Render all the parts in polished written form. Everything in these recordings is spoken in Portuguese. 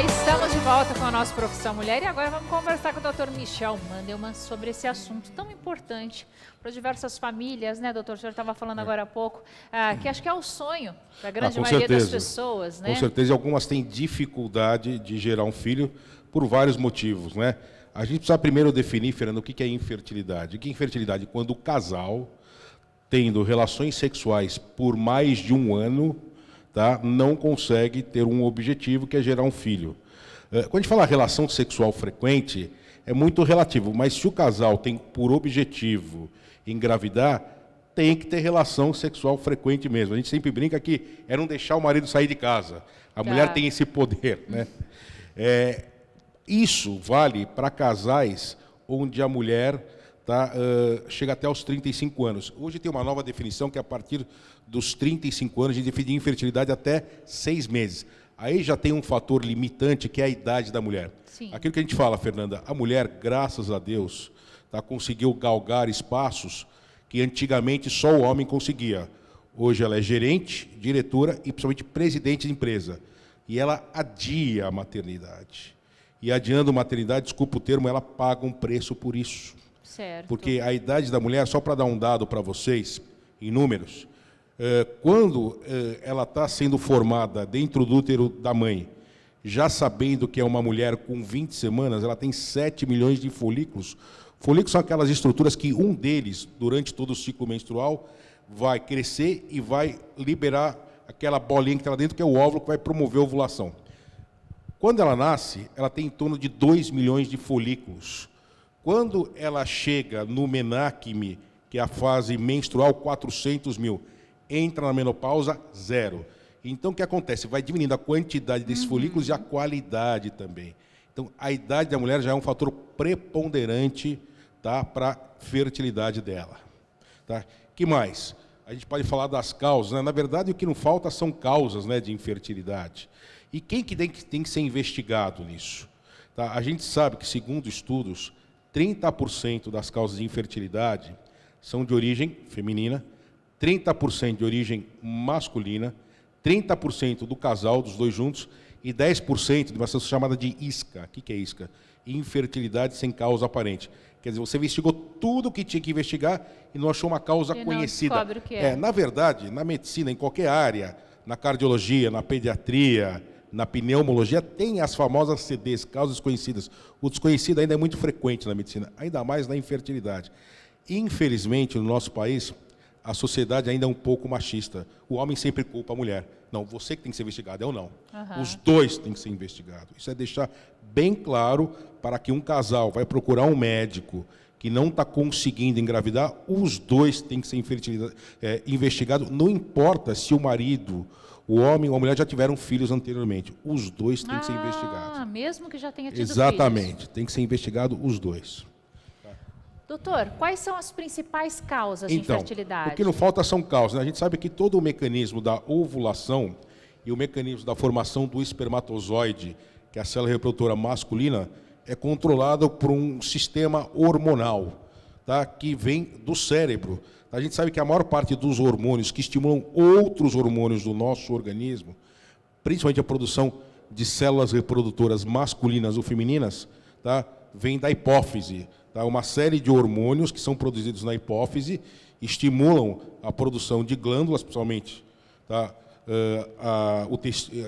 Estamos de volta com a nossa Profissão Mulher e agora vamos conversar com o Dr. Michel Mandelmann sobre esse assunto tão importante para diversas famílias, né, doutor? O senhor estava falando agora há pouco, que acho que é o sonho da grande maioria das pessoas, né? Com certeza, e algumas têm dificuldade de gerar um filho por vários motivos, né? A gente precisa primeiro definir, Fernando, o que é infertilidade. O que é infertilidade? Quando o casal, tendo relações sexuais por mais de um ano, tá, não consegue ter um objetivo que é gerar um filho. Quando a gente fala relação sexual frequente, é muito relativo, mas se o casal tem por objetivo engravidar, tem que ter relação sexual frequente mesmo. A gente sempre brinca que é não deixar o marido sair de casa. A mulher tem esse poder, né? Isso vale para casais onde a mulher chega até os 35 anos. Hoje tem uma nova definição que a partir dos 35 anos a gente define infertilidade até 6 meses. Aí já tem um fator limitante que é a idade da mulher. Sim. Aquilo que a gente fala, Fernanda, a mulher, graças a Deus, conseguiu galgar espaços que antigamente só o homem conseguia. Hoje ela é gerente, diretora e principalmente presidente de empresa. E ela adia a maternidade. E adiando a maternidade, desculpa o termo, ela paga um preço por isso. Certo. Porque a idade da mulher, só para dar um dado para vocês, em números, quando ela está sendo formada dentro do útero da mãe, já sabendo que é uma mulher com 20 semanas, ela tem 7 milhões de folículos. Folículos são aquelas estruturas que um deles, durante todo o ciclo menstrual, vai crescer e vai liberar aquela bolinha que está lá dentro, que é o óvulo, que vai promover a ovulação. Quando ela nasce, ela tem em torno de 2 milhões de folículos. Quando ela chega no menarquime, que é a fase menstrual, 400 mil, entra na menopausa, 0. Então, o que acontece? Vai diminuindo a quantidade desses folículos e a qualidade também. Então, a idade da mulher já é um fator preponderante, tá, para a fertilidade dela. Tá? Que mais? A gente pode falar das causas, né? Na verdade, o que não falta são causas, né, de infertilidade. E quem que tem que ser investigado nisso? Tá? A gente sabe que, segundo estudos, 30% das causas de infertilidade são de origem feminina, 30% de origem masculina, 30% do casal, dos dois juntos, e 10% de uma situação chamada de isca. O que é isca? Infertilidade sem causa aparente. Quer dizer, você investigou tudo o que tinha que investigar e não achou uma causa conhecida. Não descobre o que é. Na verdade, na medicina, em qualquer área, na cardiologia, na pediatria, na pneumologia, tem as famosas CDs, causas desconhecidas. O desconhecido ainda é muito frequente na medicina, ainda mais na infertilidade. Infelizmente, no nosso país, a sociedade ainda é um pouco machista. O homem sempre culpa a mulher. Não, você que tem que ser investigado, eu não. Os dois têm que ser investigados. Isso é deixar bem claro para que um casal vai procurar um médico que não está conseguindo engravidar, os dois têm que ser investigados. Não importa se o marido, o homem ou a mulher já tiveram filhos anteriormente. Os dois têm que ser investigados. Mesmo que já tenha tido Exatamente. filhos. Tem que ser investigado os dois. Doutor, quais são as principais causas de infertilidade? O que não falta são causas, né? A gente sabe que todo o mecanismo da ovulação e o mecanismo da formação do espermatozoide, que é a célula reprodutora masculina, é controlado por um sistema hormonal, tá? Que vem do cérebro. A gente sabe que a maior parte dos hormônios que estimulam outros hormônios do nosso organismo, principalmente a produção de células reprodutoras masculinas ou femininas, tá? Vem da hipófise. Tá? Uma série de hormônios que são produzidos na hipófise estimulam a produção de glândulas, principalmente, tá?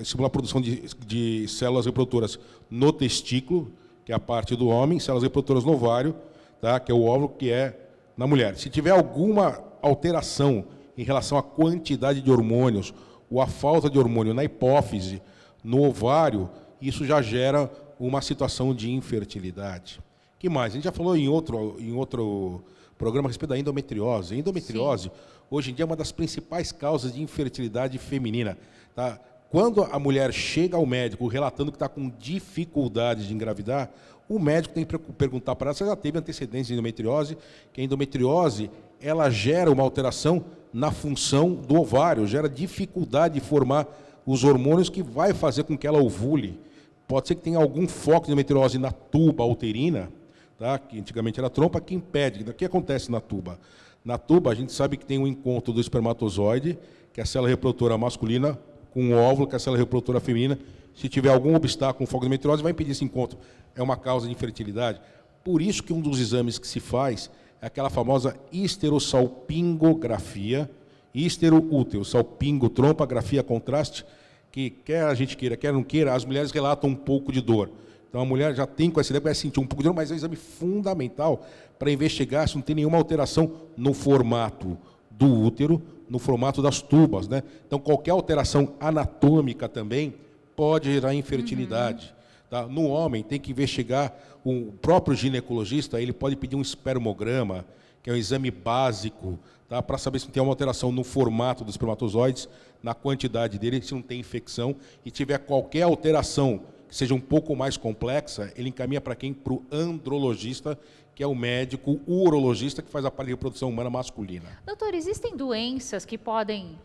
Estimula a produção de células reprodutoras no testículo, que é a parte do homem, células reprodutoras no ovário, tá? Que é o óvulo, que é na mulher. Se tiver alguma alteração em relação à quantidade de hormônios ou a falta de hormônio na hipófise, no ovário, isso já gera uma situação de infertilidade. Que mais? A gente já falou em outro programa a respeito da endometriose. A endometriose, hoje em dia, é uma das principais causas de infertilidade feminina. Tá? Quando a mulher chega ao médico relatando que está com dificuldade de engravidar, o médico tem que perguntar para ela se ela já teve antecedentes de endometriose, que a endometriose ela gera uma alteração na função do ovário, gera dificuldade de formar os hormônios que vai fazer com que ela ovule. Pode ser que tenha algum foco de endometriose na tuba uterina, tá? Que antigamente era trompa, que impede. O que acontece na tuba? Na tuba, a gente sabe que tem um encontro do espermatozoide, que é a célula reprodutora masculina, com o óvulo, que é a célula reprodutora feminina, se tiver algum obstáculo, um foco de endometriose, vai impedir esse encontro. É uma causa de infertilidade. Por isso que um dos exames que se faz é aquela famosa histerosalpingografia, histeroútero, salpingotrompografia contraste, que quer a gente queira, quer não queira, as mulheres relatam um pouco de dor. Então a mulher já tem com essa ideia, vai sentir um pouco de dor, mas é um exame fundamental para investigar se não tem nenhuma alteração no formato do útero, no formato das tubas, né? Então qualquer alteração anatômica também pode gerar infertilidade. Tá? No homem tem que investigar, o próprio ginecologista, ele pode pedir um espermograma, que é um exame básico, tá? Para saber se tem uma alteração no formato dos espermatozoides, na quantidade dele, se não tem infecção, e tiver qualquer alteração que seja um pouco mais complexa, ele encaminha para quem? Para o andrologista, que é o médico urologista que faz a parte de reprodução humana masculina. Doutor, existem doenças que podem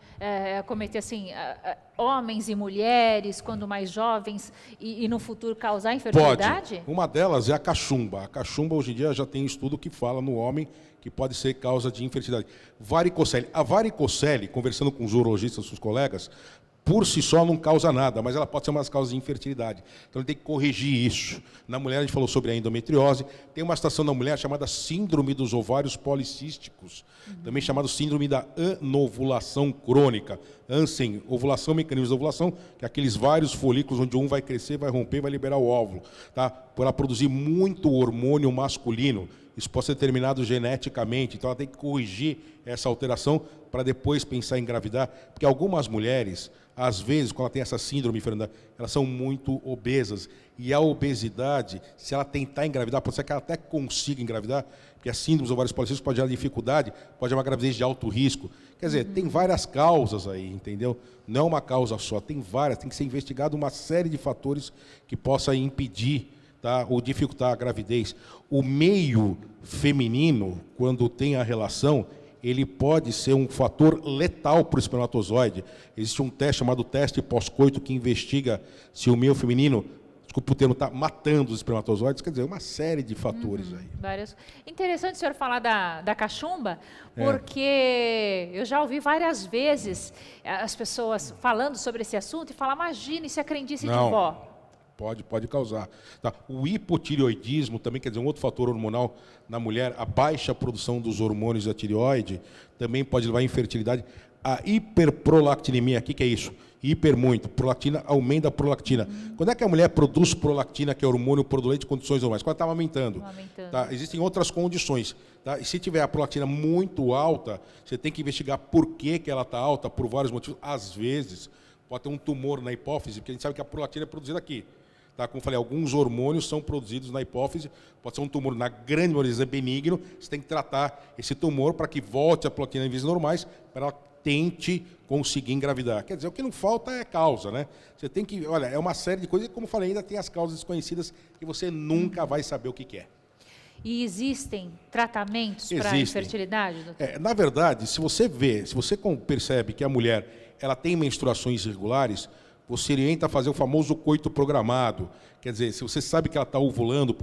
cometer assim, homens e mulheres, quando mais jovens, e no futuro causar infertilidade? Pode. Uma delas é a cachumba. A cachumba, hoje em dia, já tem estudo que fala no homem que pode ser causa de infertilidade. Varicocele. A varicocele, conversando com os urologistas, com os colegas, por si só não causa nada, mas ela pode ser uma das causas de infertilidade. Então, ele tem que corrigir isso. Na mulher, a gente falou sobre a endometriose. Tem uma situação na mulher chamada síndrome dos ovários policísticos, também chamado síndrome da anovulação crônica. Ansem, ovulação, mecanismo de ovulação, que é aqueles vários folículos onde um vai crescer, vai romper, vai liberar o óvulo. Tá? Por ela produzir muito hormônio masculino. Isso pode ser determinado geneticamente, então ela tem que corrigir essa alteração para depois pensar em engravidar, porque algumas mulheres, às vezes, quando ela tem essa síndrome, Fernanda, elas são muito obesas, e a obesidade, se ela tentar engravidar, pode ser que ela até consiga engravidar, porque a síndrome dos ovários policísticos pode gerar dificuldade, pode gerar uma gravidez de alto risco. Quer dizer, tem várias causas aí, entendeu? Não é uma causa só, tem várias, tem que ser investigado uma série de fatores que possa impedir, tá, ou dificultar a gravidez. O meio feminino, quando tem a relação, ele pode ser um fator letal para o espermatozoide. Existe um teste chamado teste pós-coito que investiga se o meio feminino, desculpa o termo, está matando os espermatozoides. Quer dizer, uma série de fatores aí. Vários. Interessante o senhor falar da cachumba, porque eu já ouvi várias vezes as pessoas falando sobre esse assunto e falar, imagina, isso é crendice de vó. Pode causar. Tá. O hipotireoidismo também, quer dizer, um outro fator hormonal na mulher, a baixa produção dos hormônios da tireoide, também pode levar à infertilidade. A hiperprolactinemia, o que é isso? Hiper muito, prolactina aumenta a prolactina. Quando é que a mulher produz prolactina, que é hormônio produlente de condições normais? Quando está amamentando. Tá? Existem outras condições. Tá? E se tiver a prolactina muito alta, você tem que investigar por que ela está alta, por vários motivos. Às vezes, pode ter um tumor na hipófise, porque a gente sabe que a prolactina é produzida aqui. Tá? Como eu falei, alguns hormônios são produzidos na hipófise, pode ser um tumor na grande maioria benigno, você tem que tratar esse tumor para que volte a prolactina em níveis normais, para ela tente conseguir engravidar. Quer dizer, o que não falta é causa, né? Você tem que, olha, é uma série de coisas, e como eu falei, ainda tem as causas desconhecidas que você nunca vai saber o que é. E existem tratamentos para a infertilidade, doutor? Na verdade, se você percebe que a mulher ela tem menstruações irregulares, você orienta a fazer o famoso coito programado. Quer dizer, se você sabe que ela está ovulando,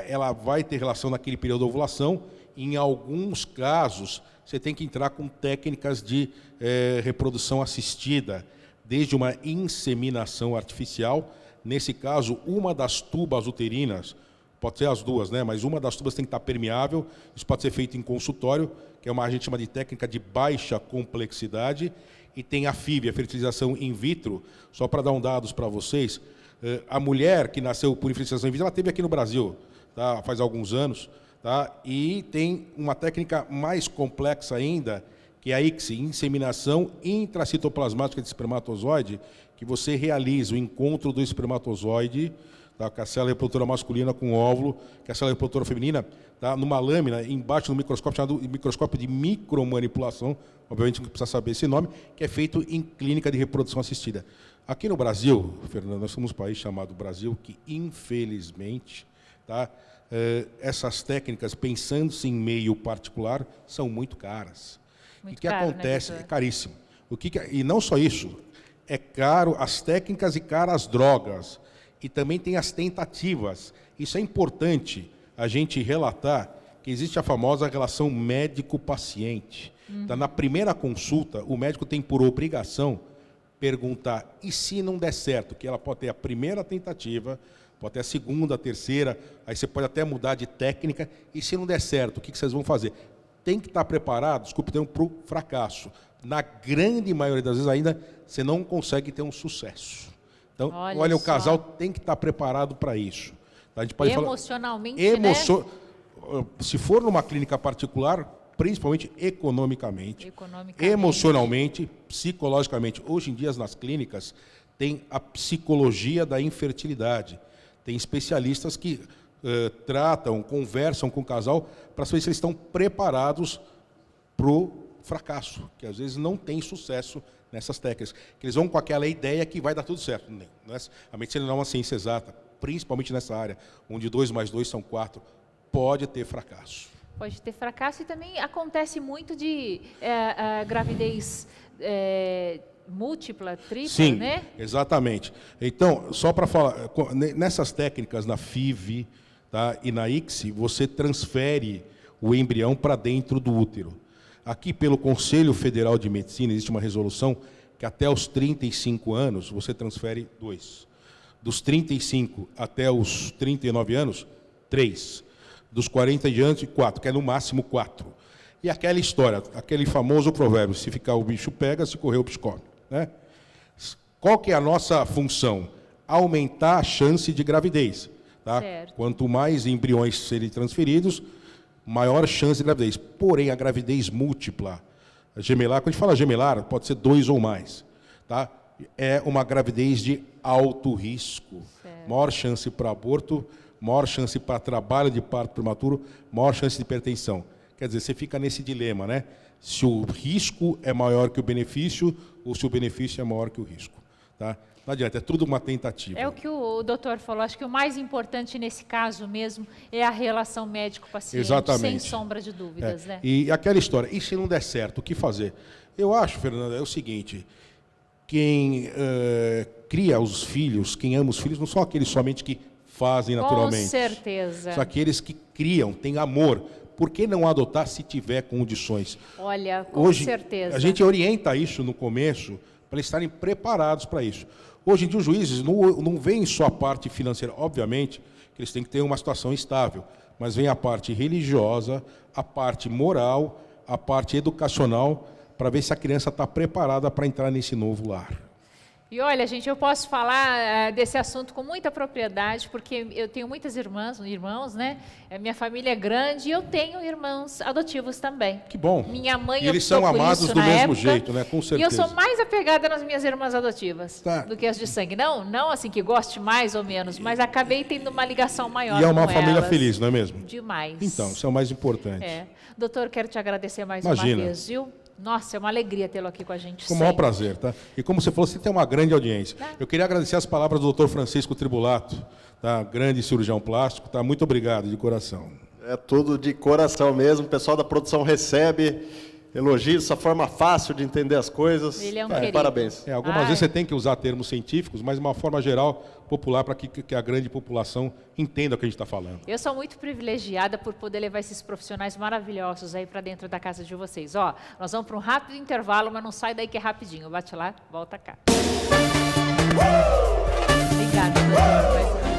ela vai ter relação naquele período de ovulação, em alguns casos, você tem que entrar com técnicas de reprodução assistida, desde uma inseminação artificial. Nesse caso, uma das tubas uterinas, pode ser as duas, né? Mas uma das tubas tem que estar permeável, isso pode ser feito em consultório, que é a gente chama de técnica de baixa complexidade, e tem a FIV, a fertilização in vitro. Só para dar dados para vocês, a mulher que nasceu por fertilização in vitro, ela teve aqui no Brasil, tá? Faz alguns anos, tá? E tem uma técnica mais complexa ainda, que é a ICSI, inseminação intracitoplasmática de espermatozoide, que você realiza o encontro do espermatozoide, tá, com a célula reprodutora masculina com o óvulo, que é a célula reprodutora feminina, tá, numa lâmina, embaixo do microscópio, chamado microscópio de micromanipulação, obviamente não precisa saber esse nome, que é feito em clínica de reprodução assistida. Aqui no Brasil, Fernando, nós somos um país chamado Brasil, que infelizmente, tá, essas técnicas, pensando-se em meio particular, são muito caras. Muito o que caro, acontece? Né, é caríssimo. E não só isso, é caro as técnicas e caras as drogas. E também tem as tentativas. Isso é importante a gente relatar, que existe a famosa relação médico-paciente. Tá, na primeira consulta, o médico tem por obrigação perguntar, e se não der certo? Que ela pode ter a primeira tentativa, pode ter a segunda, a terceira, aí você pode até mudar de técnica, e se não der certo, o que vocês vão fazer? Tem que estar preparado, desculpe, para o fracasso. Na grande maioria das vezes ainda, você não consegue ter um sucesso. Então, olha o casal tem que estar preparado para isso. A gente pode emocionalmente, né? Se for numa clínica particular, principalmente economicamente, emocionalmente, psicologicamente. Hoje em dia, nas clínicas, tem a psicologia da infertilidade. Tem especialistas que tratam, conversam com o casal para saber se eles estão preparados para o fracasso, que às vezes não tem sucesso nessas técnicas. Que eles vão com aquela ideia que vai dar tudo certo. A medicina não é uma ciência exata, principalmente nessa área, onde 2 mais 2 são 4, pode ter fracasso. Pode ter fracasso e também acontece muito de gravidez múltipla, tripla, Sim, né? Sim, exatamente. Então, só para falar, nessas técnicas, na FIV, tá, e na ICSI, você transfere o embrião para dentro do útero. Aqui, pelo Conselho Federal de Medicina, existe uma resolução que até os 35 anos você transfere 2. Dos 35 até os 39 anos, 3. Dos 40 em diante, 4, que é no máximo 4. E aquela história, aquele famoso provérbio, se ficar o bicho pega, se correr o bicho come. Né? Qual que é a nossa função? Aumentar a chance de gravidez. Tá? Quanto mais embriões serem transferidos, maior chance de gravidez. Porém, a gravidez múltipla, a gemelar, quando a gente fala gemelar, pode ser 2 ou mais. Tá? É uma gravidez de alto risco. Maior chance para aborto, maior chance para trabalho de parto prematuro, maior chance de hipertensão. Quer dizer, você fica nesse dilema, né? Se o risco é maior que o benefício ou se o benefício é maior que o risco. Tá? Não adianta, é tudo uma tentativa. É o que o doutor falou, acho que o mais importante nesse caso mesmo é a relação médico-paciente, sem sombra de dúvidas. Né? E aquela história, e se não der certo, o que fazer? Eu acho, Fernanda, é o seguinte, quem cria os filhos, quem ama os filhos, não são aqueles somente que fazem naturalmente. Com certeza. São aqueles que criam, têm amor. Por que não adotar se tiver condições? Olha, com certeza. A gente orienta isso no começo, para eles estarem preparados para isso. Hoje em dia, os juízes não veem só a parte financeira. Obviamente, que eles têm que ter uma situação estável, mas vem a parte religiosa, a parte moral, a parte educacional, para ver se a criança está preparada para entrar nesse novo lar. E olha, gente, eu posso falar desse assunto com muita propriedade, porque eu tenho muitas irmãos, né? Minha família é grande e eu tenho irmãos adotivos também. Que bom. Minha mãe e eles são amados do mesmo jeito, né? Com certeza. E eu sou mais apegada nas minhas irmãs adotivas do que as de sangue. Não assim que goste mais ou menos, mas acabei tendo uma ligação maior. E é uma com família elas. feliz, não é mesmo? Demais. Então, isso é o mais importante. Doutor, quero te agradecer mais uma vez, viu? Nossa, é uma alegria tê-lo aqui com a gente. Com o maior prazer, tá? E como você falou, você tem uma grande audiência. Eu queria agradecer as palavras do Dr. Francisco Tribulato, tá? Grande cirurgião plástico, tá? Muito obrigado, de coração. É tudo de coração mesmo. O pessoal da produção recebe elogios, essa forma fácil de entender as coisas. Ele é um querido. Parabéns. Algumas vezes você tem que usar termos científicos, mas de uma forma geral, popular, para que a grande população entenda o que a gente está falando. Eu sou muito privilegiada por poder levar esses profissionais maravilhosos aí para dentro da casa de vocês. Ó, nós vamos para um rápido intervalo, mas não sai daí que é rapidinho. Bate lá, volta cá. Obrigada, doutor.